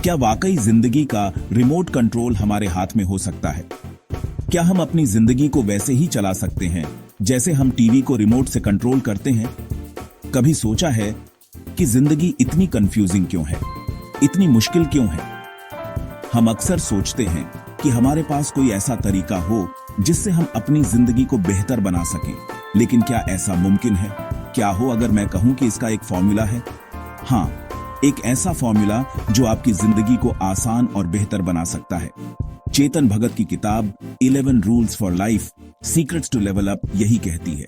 क्या वाकई जिंदगी का रिमोट कंट्रोल हमारे हाथ में हो सकता है? क्या हम अपनी जिंदगी को वैसे ही चला सकते हैं जैसे हम टीवी को रिमोट से कंट्रोल करते हैं? कभी सोचा है कि जिंदगी इतनी कंफ्यूजिंग क्यों है, इतनी मुश्किल क्यों है? हम अक्सर सोचते हैं कि हमारे पास कोई ऐसा तरीका हो जिससे हम अपनी जिंदगी को बेहतर बना सकें, लेकिन क्या ऐसा मुमकिन है? क्या हो अगर मैं कहूं कि इसका एक फॉर्मूला है? हाँ, एक ऐसा फॉर्मूला जो आपकी जिंदगी को आसान और बेहतर बना सकता है। चेतन भगत की किताब 11 rules for life secrets to level up यही कहती है।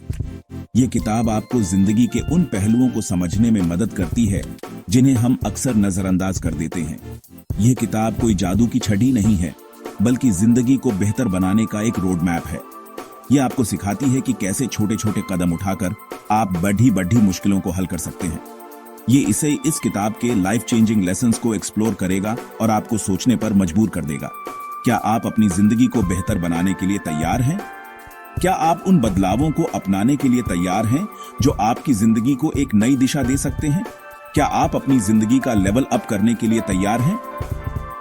यह किताब आपको जिंदगी के उन पहलुओं को समझने में मदद करती है जिन्हें हम अक्सर नजरअंदाज कर देते हैं। यह किताब कोई जादू की छड़ी नहीं है, बल्कि जिंदगी को बेहतर बनाने का एक रोड मैप है। यह आपको सिखाती है कि कैसे छोटे छोटे कदम उठाकर आप बड़ी बड़ी मुश्किलों को हल कर सकते हैं। ये इस किताब के लाइफ चेंजिंग लेसन्स को एक्सप्लोर करेगा और आपको सोचने पर मजबूर कर देगा। क्या आप अपनी जिंदगी को बेहतर बनाने के लिए तैयार हैं? क्या आप उन बदलावों को अपनाने के लिए तैयार हैं जो आपकी जिंदगी को एक नई दिशा दे सकते हैं? क्या आप अपनी जिंदगी का लेवल अप करने के लिए तैयार हैं?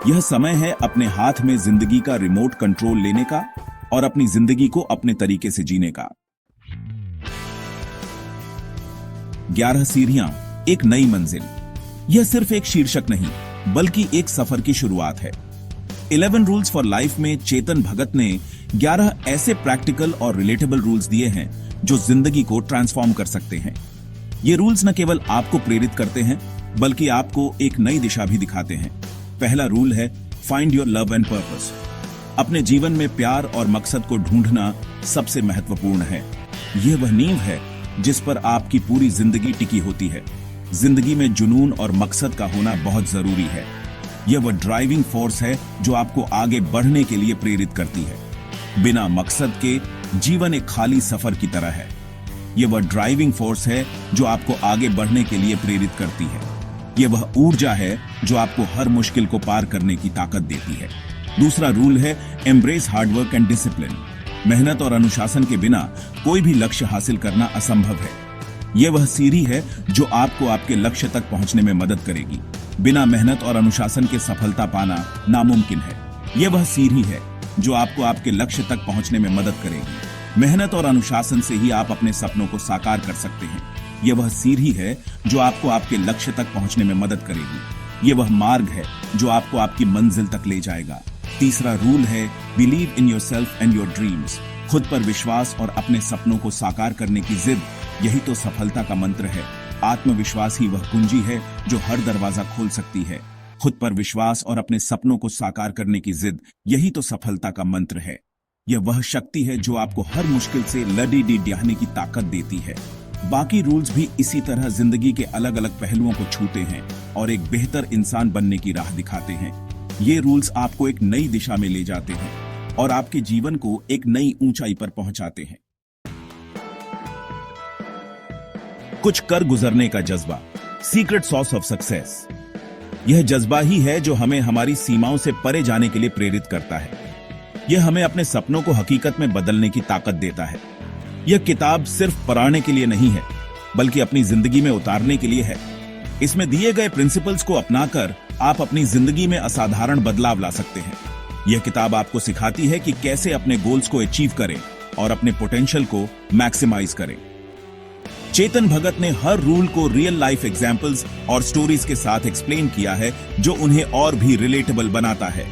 यह समय है अपने हाथ में जिंदगी का रिमोट कंट्रोल लेने का और अपनी जिंदगी को अपने तरीके से जीने का। 11 सीढ़ियां, एक नई मंजिल। यह सिर्फ एक शीर्षक नहीं, बल्कि एक सफर की शुरुआत है। 11 रूल्स फॉर लाइफ में चेतन भगत ने 11 ऐसे प्रैक्टिकल और रिलेटेबल रूल्स दिए हैं जो जिंदगी को ट्रांसफॉर्म कर सकते हैं। ये रूल्स न केवल आपको प्रेरित करते हैं, बल्कि आपको एक नई दिशा भी दिखाते हैं। पहला रूल है find your love and purpose. अपने जीवन में प्यार और मकसद को ढूंढना सबसे महत्वपूर्ण है। यह वह नींव है जिस पर आपकी पूरी जिंदगी टिकी होती है। जिंदगी में जुनून और मकसद का होना बहुत जरूरी है। यह वह ड्राइविंग फोर्स है जो आपको आगे बढ़ने के लिए प्रेरित करती है। बिना मकसद के जीवन एक खाली सफर की तरह है। यह वह ड्राइविंग फोर्स है जो आपको आगे बढ़ने के लिए प्रेरित करती है। यह वह ऊर्जा है जो आपको हर मुश्किल को पार करने की ताकत देती है। दूसरा रूल है एम्ब्रेस हार्डवर्क एंड डिसिप्लिन। मेहनत और अनुशासन के बिना कोई भी लक्ष्य हासिल करना असंभव है। यह वह सीढ़ी है जो आपको आपके लक्ष्य तक पहुंचने में मदद करेगी। बिना मेहनत और अनुशासन के सफलता पाना नामुमकिन है। यह वह सीढ़ी है जो आपको आपके लक्ष्य तक पहुंचने में मदद करेगी। मेहनत और अनुशासन से ही आप अपने सपनों को साकार कर सकते हैं। यह वह सीढ़ी है जो आपको आपके लक्ष्य तक पहुंचने में मदद करेगी। यह वह मार्ग है जो आपको आपकी मंजिल तक ले जाएगा। तीसरा रूल है believe in yourself and your dreams. खुद पर विश्वास और अपने सपनों को साकार करने की जिद, यही तो सफलता का मंत्र है। आत्मविश्वास ही वह कुंजी है जो हर दरवाजा खोल सकती है। खुद पर विश्वास और अपने सपनों को साकार करने की जिद, यही तो सफलता का मंत्र है। यह वह शक्ति है जो आपको हर मुश्किल से लड़ी-डीडयाने की ताकत देती है। बाकी रूल्स भी इसी तरह जिंदगी के अलग अलग पहलुओं को छूते हैं और एक बेहतर इंसान बनने की राह दिखाते हैं। ये रूल्स आपको एक नई दिशा में ले जाते हैं और आपके जीवन को एक नई ऊंचाई पर पहुंचाते हैं। कुछ कर गुजरने का जज्बा, सीक्रेट सॉर्स ऑफ सक्सेस। यह जज्बा ही है जो हमें हमारी सीमाओं से परे जाने के लिए प्रेरित करता है। यह हमें अपने सपनों को हकीकत में बदलने की ताकत देता है। यह किताब सिर्फ पढ़ने के लिए नहीं है, बल्कि अपनी जिंदगी में उतारने के लिए है। इसमें दिए गए प्रिंसिपल्स को अपनाकर आप अपनी जिंदगी में असाधारण बदलाव ला सकते हैं। यह किताब आपको सिखाती है कि कैसे अपने गोल्स को अचीव करें और अपने पोटेंशियल को मैक्सिमाइज करें। चेतन भगत ने हर रूल को रियल लाइफ एग्जाम्पल्स और स्टोरीज के साथ एक्सप्लेन किया है जो उन्हें और भी रिलेटेबल बनाता है।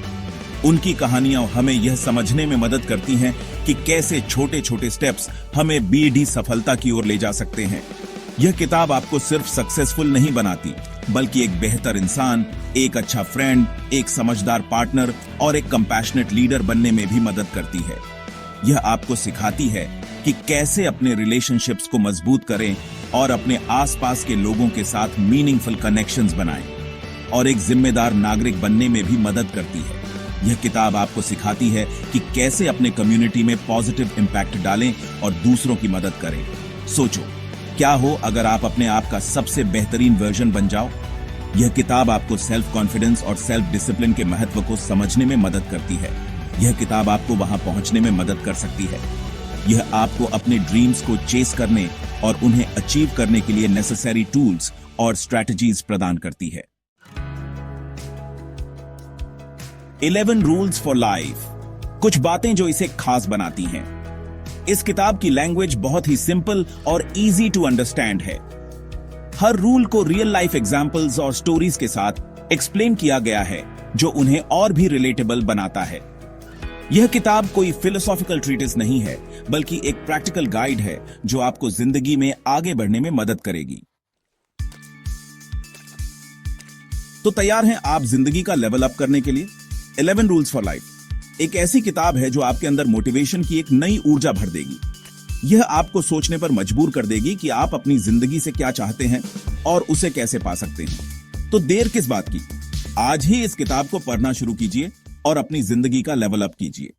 उनकी कहानियां हमें यह समझने में मदद करती हैं कि कैसे छोटे छोटे स्टेप्स हमें बीढ़ी सफलता की ओर ले जा सकते हैं। यह किताब आपको सिर्फ सक्सेसफुल नहीं बनाती, बल्कि एक बेहतर इंसान, एक अच्छा फ्रेंड, एक समझदार पार्टनर और एक कंपैशनेट लीडर बनने में भी मदद करती है। यह आपको सिखाती है कि कैसे अपने रिलेशनशिप्स को मजबूत करें और अपने आसपास के लोगों के साथ मीनिंगफुल कनेक्शंस बनाएं और एक जिम्मेदार नागरिक बनने में भी मदद करती है। यह किताब आपको सिखाती है कि कैसे अपने कम्युनिटी में पॉजिटिव इंपैक्ट डालें और दूसरों की मदद करें। सोचो, क्या हो अगर आप अपने आप का सबसे बेहतरीन वर्जन बन जाओ। यह किताब आपको सेल्फ कॉन्फिडेंस और सेल्फ डिसिप्लिन के महत्व को समझने में मदद करती है। यह किताब आपको वहां पहुंचने में मदद कर सकती है। यह आपको अपने ड्रीम्स को चेस करने और उन्हें अचीव करने के लिए नेसेसरी टूल्स और स्ट्रैटेजीज प्रदान करती है। 11 रूल्स फॉर लाइफ, कुछ बातें जो इसे खास बनाती हैं। इस किताब की लैंग्वेज बहुत ही सिंपल और इजी टू अंडरस्टैंड है। हर रूल को रियल लाइफ एग्जांपल्स और स्टोरीज के साथ एक्सप्लेन किया गया है, जो उन्हें और भी रिलेटेबल बनाता है। यह किताब कोई फिलोसॉफिकल ट्रीटिस नहीं है, बल्कि एक प्रैक्टिकल गाइड है जो आपको जिंदगी में आगे बढ़ने में मदद करेगी। तो तैयार हैं आप जिंदगी का लेवल अप करने के लिए? 11 रूल्स फॉर लाइफ एक ऐसी किताब है जो आपके अंदर मोटिवेशन की एक नई ऊर्जा भर देगी। यह आपको सोचने पर मजबूर कर देगी कि आप अपनी जिंदगी से क्या चाहते हैं और उसे कैसे पा सकते हैं। तो देर किस बात की, आज ही इस किताब को पढ़ना शुरू कीजिए और अपनी जिंदगी का लेवल अप कीजिए।